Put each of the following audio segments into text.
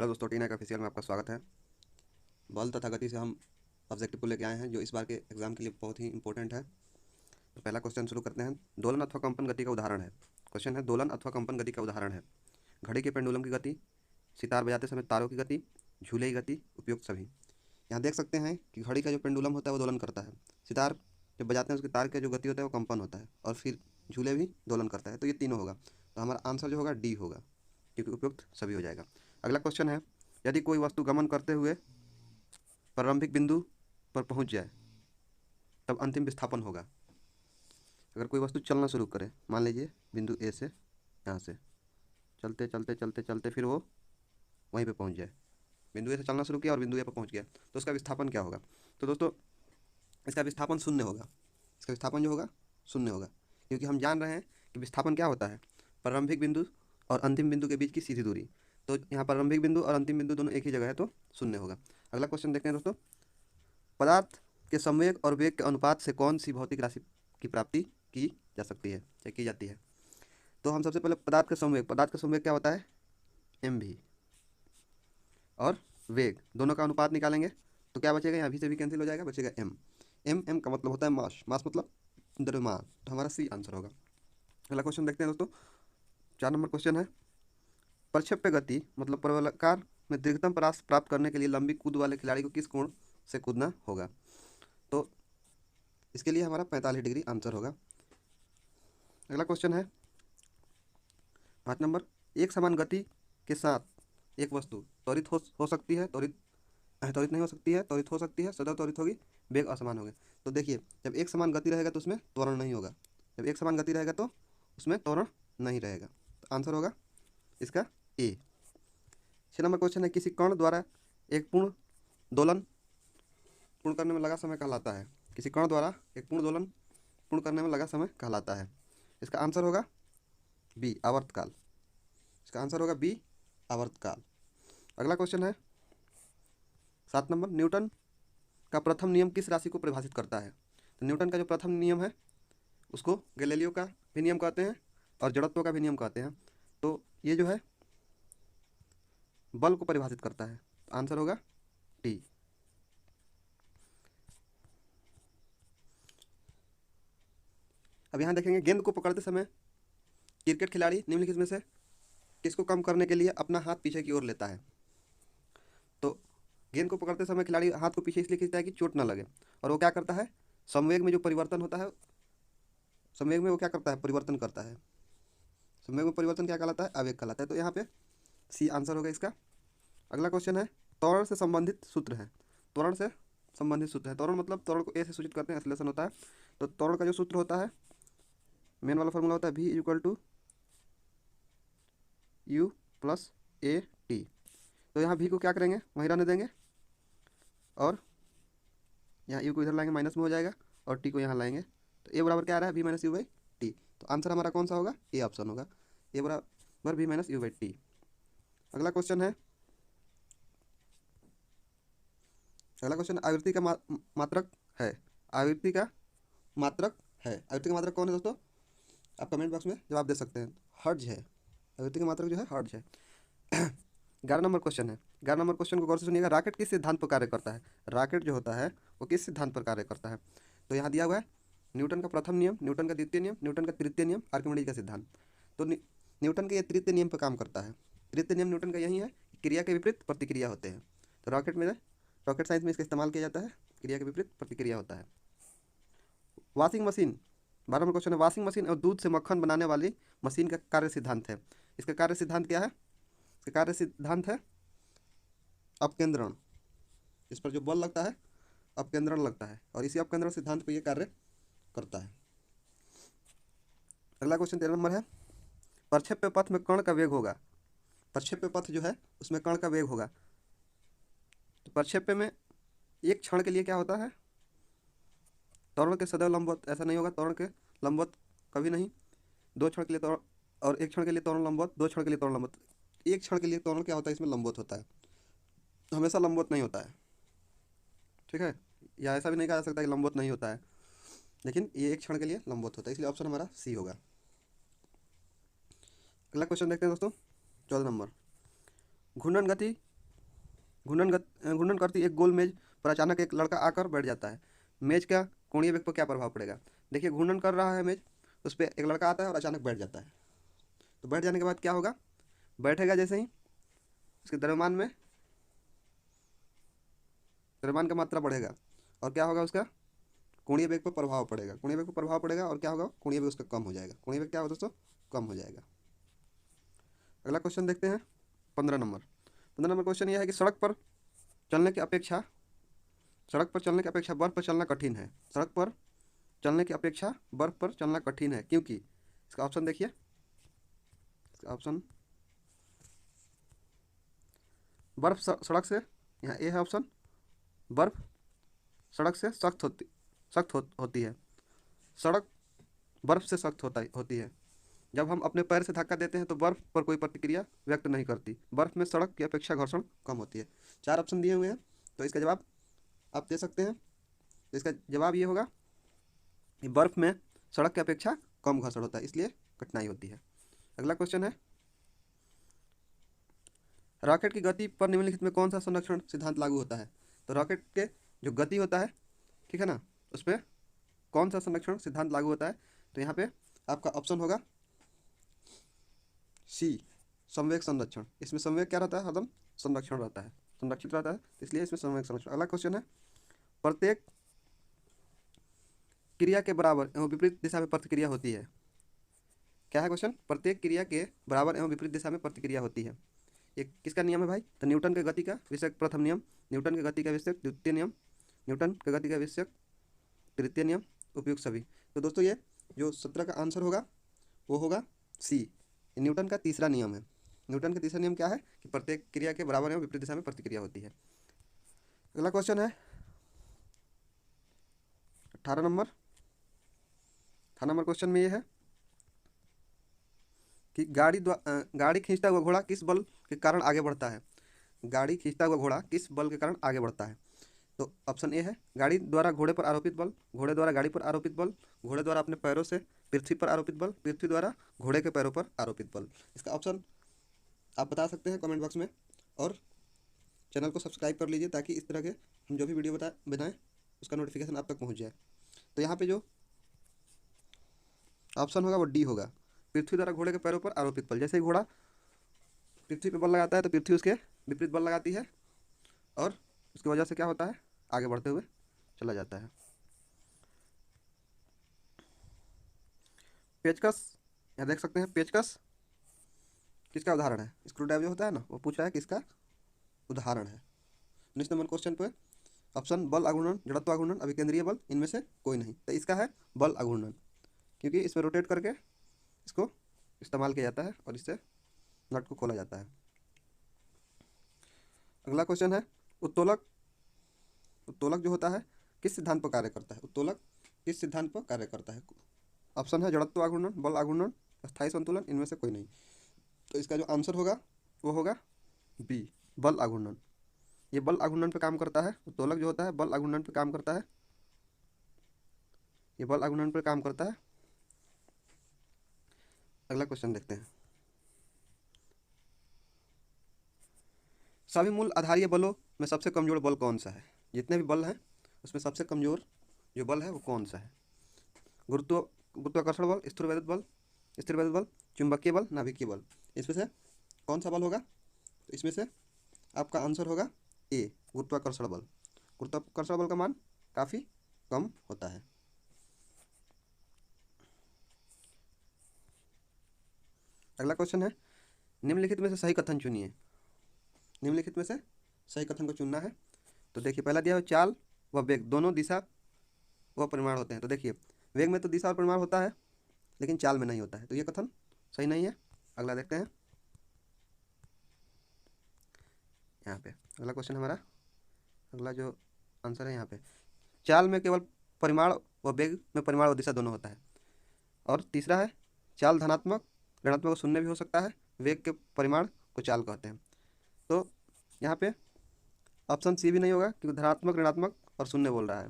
Hello दोस्तों, टीना का official में आपका स्वागत है। बल तथा गति से हम ऑब्जेक्टिव को लेके आए हैं जो इस बार के एग्जाम के लिए बहुत ही इंपॉर्टेंट है। तो पहला क्वेश्चन शुरू करते हैं। दोलन अथवा कंपन गति का उदाहरण है। क्वेश्चन है, दोलन अथवा कंपन गति का उदाहरण है। घड़ी के पेंडुलम की गति, सितार बजाते समय तारों की गति, झूले की गति, उपयुक्त सभी। यहाँ देख सकते हैं कि घड़ी का जो पेंडुलम होता है वो दोलन करता है, सितार जब बजाते हैं उसके तार का जो गति होता है वो कंपन होता है, और फिर झूले भी दोलन करता है। तो ये तीनों होगा, तो हमारा आंसर जो होगा डी होगा, क्योंकि उपयुक्त सभी हो जाएगा। अगला क्वेश्चन है, यदि कोई वस्तु गमन करते हुए प्रारंभिक बिंदु पर पहुंच जाए तब अंतिम विस्थापन होगा। अगर कोई वस्तु चलना शुरू करे, मान लीजिए बिंदु ए से, यहाँ से चलते चलते चलते चलते फिर वो वहीं पे पहुंच जाए, बिंदु ए से चलना शुरू किया और बिंदु ए पर पहुंच गया, तो उसका विस्थापन क्या होगा? तो दोस्तों इसका विस्थापन शून्य होगा। इसका विस्थापन जो होगा शून्य होगा, क्योंकि हम जान रहे हैं कि विस्थापन क्या होता है, प्रारंभिक बिंदु और अंतिम बिंदु के बीच की सीधी दूरी। तो यहाँ प्रारंभिक बिंदु और अंतिम बिंदु दोनों एक ही जगह है, तो शून्य होगा। अगला क्वेश्चन देखते हैं दोस्तों। पदार्थ के संवेग और वेग के अनुपात से कौन सी भौतिक राशि की प्राप्ति की जा सकती है या की जाती है? तो हम सबसे पहले पदार्थ का संवेग क्या होता है? एम भी, और वेग दोनों का अनुपात निकालेंगे तो क्या बचेगा? यहाँ भी से भी कैंसिल हो जाएगा, बचेगा एम। एम का मतलब होता है मास, मास मतलब द्रव्यमान, तो हमारा सी आंसर होगा। अगला क्वेश्चन देखते हैं दोस्तों। 4 नंबर क्वेश्चन है, प्रक्षेप्य गति मतलब प्रवलकार में दीर्घतम परास प्राप्त करने के लिए लंबी कूद वाले खिलाड़ी को किस कोण से कूदना होगा? तो इसके लिए हमारा 45 डिग्री आंसर होगा। अगला क्वेश्चन है 5 नंबर, एक समान गति के साथ एक वस्तु त्वरित हो सकती है, त्वरित नहीं हो सकती है, त्वरित हो सकती है, सदैव त्वरित होगी, वेग असमान होंगे। तो देखिए, जब एक समान गति रहेगा तो उसमें त्वरण नहीं होगा, जब एक समान गति रहेगा तो उसमें त्वरण नहीं रहेगा। तो आंसर होगा इसका ए। 6 नंबर क्वेश्चन है, किसी कण द्वारा एक पूर्ण दोलन पूर्ण करने में लगा समय कहलाता है? किसी कण द्वारा एक पूर्ण दोलन पूर्ण करने में लगा समय कहलाता है? इसका आंसर होगा बी, आवर्तकाल। इसका आंसर होगा बी, आवर्तकाल। अगला क्वेश्चन है 7 नंबर, न्यूटन का प्रथम नियम किस राशि को परिभाषित करता है? तो न्यूटन का जो प्रथम नियम है उसको गैलीलियो का भी नियम कहते हैं और जड़त्व का भी नियम कहते हैं। तो ये जो है बल को परिभाषित करता है, तो आंसर होगा टी। अब यहाँ देखेंगे, गेंद को पकड़ते समय क्रिकेट खिलाड़ी निम्नलिखित में से किसको कम करने के लिए अपना हाथ पीछे की ओर लेता है? तो गेंद को पकड़ते समय खिलाड़ी हाथ को पीछे इसलिए खींचता है कि चोट ना लगे, और वो क्या करता है, संवेग में जो परिवर्तन होता है, संवेग में वो क्या करता है, परिवर्तन करता है। संवेग में परिवर्तन क्या कहलाता है? आवेग कहलाता है। तो यहाँ पे सी आंसर होगा इसका। अगला क्वेश्चन है, त्वरण से संबंधित सूत्र है। त्वरण से संबंधित सूत्र है, त्वरण मतलब त्वरण को ए से सूचित करते हैं, एक्सेलरेशन होता है। तो त्वरण का जो सूत्र होता है, मेन वाला फॉर्मूला होता है v equal to u plus a t. तो यहाँ v को क्या करेंगे, वहीं रहने देंगे, और यहाँ u को इधर लाएंगे, माइनस में हो जाएगा, और t को यहाँ लाएंगे, तो a बराबर क्या आ रहा है, v minus you by T. तो आंसर हमारा कौन सा होगा? ए ऑप्शन होगा, a बराबर v minus you by T. अगला क्वेश्चन है, आवृत्ति का मात्रक है। आवृत्ति का मात्रक है, आवृत्ति का मात्रक कौन है दोस्तों? आप कमेंट बॉक्स में जवाब दे सकते हैं। हर्ट्ज है, आवृत्ति का मात्रक जो है हर्ट्ज है। 11 नंबर क्वेश्चन है। 11 नंबर क्वेश्चन को गौर से सुनिएगा। रॉकेट किस सिद्धांत पर कार्य करता है? रॉकेट जो होता है वो किस सिद्धांत पर कार्य करता है? तो यहाँ दिया हुआ है, न्यूटन का प्रथम नियम, न्यूटन का द्वितीय नियम, न्यूटन का तृतीय नियम, आर्किमिडीज का सिद्धांत। तो न्यूटन के ये तृतीय नियम पर काम करता है। तृतीय नियम न्यूटन का यही है, क्रिया के विपरीत प्रतिक्रिया होते हैं। तो रॉकेट साइंस में इसका इस्तेमाल किया जाता है, क्रिया के विपरीत प्रतिक्रिया होता है। वॉशिंग मशीन, 12 नंबर क्वेश्चन है, वॉशिंग मशीन और दूध से मक्खन बनाने वाली मशीन का कार्य सिद्धांत है। इसका कार्य सिद्धांत क्या है? इसका कार्य सिद्धांत है अपकेंद्रण। इस पर जो बल लगता है अपकेंद्रण लगता है, और इसी अपकेंद्रण सिद्धांत पर यह कार्य करता है। अगला क्वेश्चन 13 नंबर है, प्रक्षेप्य पथ में कण का वेग होगा। प्रक्षेप्य पथ जो है उसमें कण का वेग होगा। तो प्रक्षेप्य में एक क्षण के लिए क्या होता है, त्वरण के सदैव लंबवत, ऐसा नहीं होगा, त्वरण के लंबवत कभी नहीं। 2 क्षण के लिए त्वरण, और 1 क्षण के लिए त्वरण लंबवत, 2 क्षण के लिए त्वरण लंबवत। 1 क्षण के लिए त्वरण क्या होता है, इसमें लंबवत होता है, हमेशा लंबवत नहीं होता है, ठीक है। या ऐसा भी नहीं कहा जा सकता कि लंबवत नहीं होता है, लेकिन ये 1 क्षण के लिए लंबवत होता है, इसलिए ऑप्शन हमारा सी होगा। अगला क्वेश्चन देखते हैं दोस्तों, 14 नंबर, घूर्णन गति घूर्णन करती एक गोल मेज पर अचानक एक लड़का आकर बैठ जाता है। मेज का कोणीय वेग पर क्या प्रभाव पड़ेगा? देखिए घूर्णन कर रहा है मेज, उस पर एक लड़का आता है और अचानक बैठ जाता है। तो बैठ जाने के बाद क्या होगा? बैठेगा जैसे ही उसके द्रव्यमान का मात्रा बढ़ेगा और क्या होगा? उसका कोणीय वेग पर प्रभाव पड़ेगा। कोणीय वेग पर प्रभाव पड़ेगा और क्या होगा? कोणीय वेग उसका कम हो जाएगा। कोणीय वेग क्या होगा दोस्तों? कम हो जाएगा। अगला क्वेश्चन देखते हैं 15 नंबर। 15 नंबर क्वेश्चन यह है कि सड़क पर चलने की अपेक्षा बर्फ पर चलना कठिन है। सड़क पर चलने की अपेक्षा बर्फ पर चलना कठिन है क्योंकि, इसका ऑप्शन देखिए, इसका ऑप्शन बर्फ सड़क से, यहाँ ए है ऑप्शन, बर्फ सड़क से सख्त होती है। सड़क बर्फ से सख्त होती है। जब हम अपने पैर से धक्का देते हैं तो बर्फ पर कोई प्रतिक्रिया व्यक्त नहीं करती। बर्फ में सड़क की अपेक्षा घर्षण कम होती है। 4 ऑप्शन दिए हुए हैं, तो इसका जवाब आप दे सकते हैं। तो इसका जवाब ये होगा कि बर्फ में सड़क की अपेक्षा कम घर्षण होता है, इसलिए कठिनाई होती है। अगला क्वेश्चन है, रॉकेट की गति पर निम्नलिखित में कौन सा संरक्षण सिद्धांत लागू होता है? तो रॉकेट के जो गति होता है, ठीक है ना, उस पर कौन सा संरक्षण सिद्धांत लागू होता है? तो यहाँ पे आपका ऑप्शन होगा सी, संवेग संरक्षण। इसमें संवेग क्या रहता है? हरदम संरक्षण रहता है, संरक्षित रहता है, इसलिए इसमें संवेग संरक्षण। अगला क्वेश्चन है, प्रत्येक क्रिया के बराबर एवं विपरीत दिशा में प्रतिक्रिया होती है। क्या है क्वेश्चन? प्रत्येक क्रिया के बराबर एवं विपरीत दिशा में प्रतिक्रिया होती है। ये किसका नियम है भाई? तो न्यूटन के गति का विषयक प्रथम नियम, न्यूटन के गति का विषयक द्वितीय नियम, न्यूटन के गति का विषयक तृतीय नियम, उपयुक्त सभी। तो दोस्तों ये जो 17 का आंसर होगा वो होगा सी, न्यूटन का तीसरा नियम है। न्यूटन का तीसरा नियम क्या है? कि प्रत्येक क्रिया के बराबर एवं विपरीत दिशा में प्रतिक्रिया होती है। अगला क्वेश्चन है 18 नंबर। 18 नंबर क्वेश्चन में ये है कि गाड़ी खींचता हुआ घोड़ा किस बल के कारण आगे बढ़ता है? गाड़ी खींचता हुआ घोड़ा किस बल के कारण आगे बढ़ता है? तो ऑप्शन ए है, गाड़ी द्वारा घोड़े पर आरोपित बल, घोड़े द्वारा गाड़ी पर आरोपित बल, घोड़े द्वारा अपने पैरों से पृथ्वी पर आरोपित बल, पृथ्वी द्वारा घोड़े के पैरों पर आरोपित बल। इसका ऑप्शन आप बता सकते हैं कमेंट बॉक्स में, और चैनल को सब्सक्राइब कर लीजिए ताकि इस तरह के हम जो भी वीडियो बनाएं उसका नोटिफिकेशन आप तक पहुंच जाए। तो यहाँ पे जो ऑप्शन होगा वो डी होगा, पृथ्वी द्वारा घोड़े के पैरों पर आरोपित बल। जैसे ही घोड़ा पृथ्वी पर बल लगाता है तो पृथ्वी उसके विपरीत बल लगाती है और उसकी वजह से क्या होता है? आगे बढ़ते हुए चला जाता है। पेचकस, यहाँ देख सकते हैं, पेचकस किसका उदाहरण है? स्क्रू ड्राइवर जो होता है ना, वो पूछ रहा है किसका उदाहरण है। 19 नंबर क्वेश्चन पे ऑप्शन बल आघूर्णन, जड़त्व आघूर्णन, अभिकेंद्रीय बल, इनमें से कोई नहीं। तो इसका है बल आघूर्णन, क्योंकि इसमें रोटेट करके इसको इस्तेमाल किया जाता है और इससे नट को खोला जाता है। अगला क्वेश्चन है, उत्तोलक जो होता है किस सिद्धांत पर कार्य करता है? उत्तोलक किस सिद्धांत पर कार्य करता है? ऑप्शन है जड़त्व आघूर्णन, बल आघूर्णन, स्थायी संतुलन, इनमें से कोई नहीं। तो इसका जो आंसर होगा वो होगा बी, बल आघूर्णन। ये बल आघूर्णन पे काम करता है। उत्तोलक जो होता है बल आघूर्णन पे काम करता है, ये बल आघूर्णन पे काम करता है। अगला क्वेश्चन देखते हैं, सभी मूल आधारीय बलों में सबसे कमजोर बल कौन सा है? जितने भी बल हैं उसमें सबसे कमजोर जो बल है वो कौन सा है? गुरुत्वाकर्षण बल, स्थिर वैद्युत बल, चुंबकीय बल, नाभिकीय बल, इसमें से कौन सा बल होगा? तो इसमें से आपका आंसर होगा ए, गुरुत्वाकर्षण बल। गुरुत्वाकर्षण बल का मान काफ़ी कम होता है। अगला क्वेश्चन है, निम्नलिखित में से सही कथन चुनिए। निम्नलिखित में से सही कथन को चुनना है। तो देखिए पहला दिया हुआ, चाल व वेग दोनों दिशा व परिमाण होते हैं। तो देखिए वेग में तो दिशा और परिमाण होता है लेकिन चाल में नहीं होता है, तो ये कथन सही नहीं है। अगला देखते हैं, यहाँ पे अगला क्वेश्चन हमारा, अगला जो आंसर है यहाँ पे, चाल में केवल परिमाण व वेग में परिमाण व दिशा दोनों होता है। और तीसरा है, चाल धनात्मक ऋणात्मक शून्य भी हो सकता है, वेग के परिमाण को चाल कहते हैं। तो यहाँ पे ऑप्शन सी भी नहीं होगा क्योंकि धनात्मक ऋणात्मक और शून्य बोल रहा है,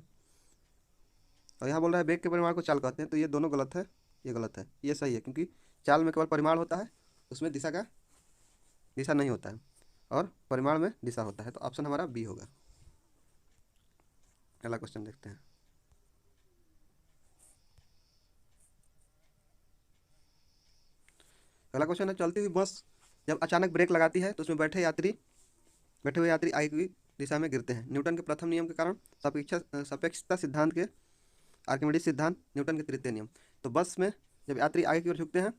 और यहाँ बोल रहा है वेग के परिमाण को चाल कहते हैं। तो ये दोनों गलत है, ये गलत है, ये सही है क्योंकि चाल में केवल परिमाण होता है, उसमें दिशा नहीं होता है। और परिमाण में दिशा होता है। तो ऑप्शन हमारा बी होगा। अगला क्वेश्चन देखते हैं। अगला क्वेश्चन है, चलती हुई बस जब अचानक ब्रेक लगाती है तो उसमें बैठे हुए यात्री आगे की दिशा में गिरते हैं। न्यूटन के प्रथम नियम के कारण, सापेक्षता सिद्धांत के, आर्किमिडीज सिद्धांत, न्यूटन के तृतीय नियम। तो बस में जब यात्री आगे की ओर झुकते हैं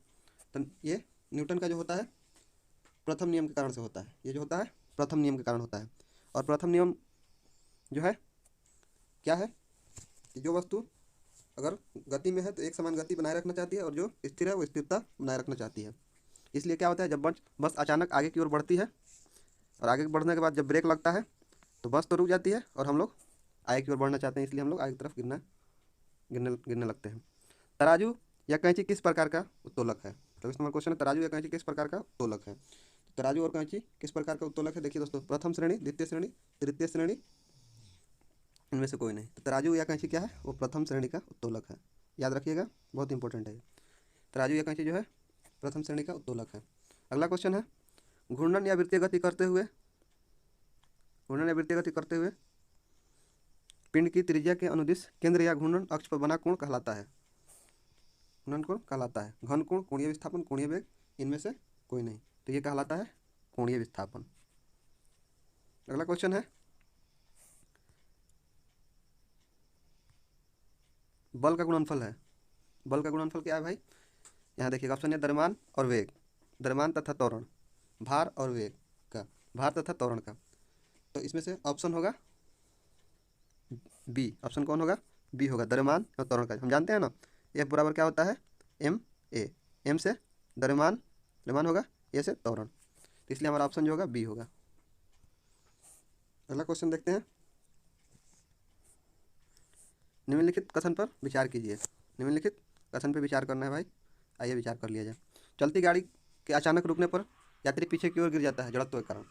तो ये न्यूटन का जो होता है प्रथम नियम के कारण से होता है। ये जो होता है प्रथम नियम के कारण होता है। और प्रथम नियम जो है क्या है कि जो वस्तु अगर गति में है तो एक समान गति बनाए रखना चाहती है, और जो स्थिर है वो स्थिरता बनाए रखना चाहती है। इसलिए क्या होता है, जब बस अचानक आगे की ओर बढ़ती है और आगे बढ़ने के बाद जब ब्रेक लगता है तो बस तो रुक जाती है और हम लोग आगे की ओर बढ़ना चाहते हैं, इसलिए हम लोग आगे की तरफ गिरने लगते हैं। तराजू या कैंची किस प्रकार का उत्तोलक है? 24 नंबर क्वेश्चन है, तराजू या कैंची किस प्रकार का उत्तोलक है? तराजू और कैंची किस प्रकार का उत्तोलक है? देखिए दोस्तों, प्रथम श्रेणी, द्वितीय श्रेणी, तृतीय श्रेणी, इनमें से कोई नहीं। तो तराजू या कैंची क्या है? वो प्रथम श्रेणी का उत्तोलक है। याद रखिएगा, बहुत इंपॉर्टेंट है। तराजू या कैंची जो है प्रथम श्रेणी का उत्तोलक है। अगला क्वेश्चन है, घूर्णन या वृत्तीय गति करते हुए पिंड की त्रिज्या के अनुदिश केंद्र या घूर्णन अक्ष पर बना कोण कहलाता है? घूर्णन कोण कहलाता है घन कोण, कोणीय विस्थापन, कोणीय वेग, इनमें से कोई नहीं। तो ये कहलाता है कोणीय विस्थापन। अगला क्वेश्चन है, बल का गुणनफल है। बल का गुणनफल क्या है भाई? यहाँ देखिएगा, ऑप्शन है द्रव्यमान और वेग, द्रव्यमान तथा त्वरण, भार और वेग का, भार तथा त्वरण का। तो इसमें से ऑप्शन होगा बी। ऑप्शन कौन होगा? बी होगा, द्रव्यमान और त्वरण का। हम जानते हैं ना, F बराबर क्या होता है? M A. एम से द्रव्यमान होगा, ए से त्वरण, तो इसलिए हमारा ऑप्शन जो होगा बी होगा। अगला क्वेश्चन देखते हैं। निम्नलिखित कथन पर विचार कीजिए। निम्नलिखित कथन पर विचार करना है भाई, आइए विचार कर लिया जाए। चलती गाड़ी के अचानक रुकने पर यात्री पीछे की ओर गिर जाता है जड़त्व के कारण,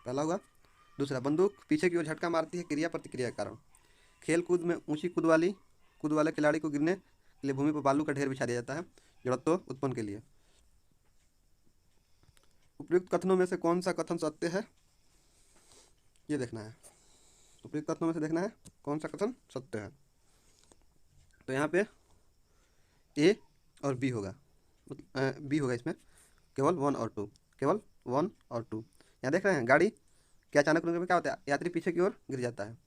पहला होगा। दूसरा, बंदूक पीछे की ओर झटका मारती है क्रिया प्रतिक्रिया के कारण। खेल कूद में ऊंची कूद वाले खिलाड़ी को गिरने के लिए भूमि पर बालू का ढेर बिछा दिया जाता है जड़त्व उत्पन्न के लिए। उपयुक्त कथनों में से कौन सा कथन सत्य है, ये देखना है। उपयुक्त कथनों में से देखना है कौन सा कथन सत्य है। तो यहाँ पे ए और बी होगा, बी होगा इसमें, केवल 1 और 2, केवल 1 और 2। यहाँ देख रहे हैं, गाड़ी के अचानक रुकने पर क्या होता है? यात्री पीछे की ओर गिर जाता है,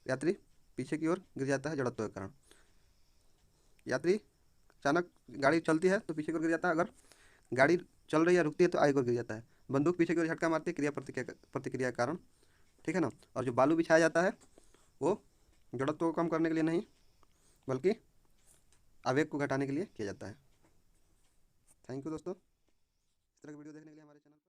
यात्री पीछे की ओर गिर जाता है जड़त्व के कारण। यात्री अचानक, गाड़ी चलती है तो पीछे की ओर गिर जाता है, अगर गाड़ी चल रही है रुकती है तो आगे की ओर गिर जाता है। बंदूक पीछे की ओर झटका मारती है क्रिया प्रतिक्रिया के कारण, ठीक है ना। और जो बालू बिछाया जाता है वो जड़त्व को कम करने के लिए नहीं, बल्कि आवेग को घटाने के लिए किया जाता है। थैंक यू दोस्तों, इस तरह की वीडियो देखने के लिए हमारे चैनल पर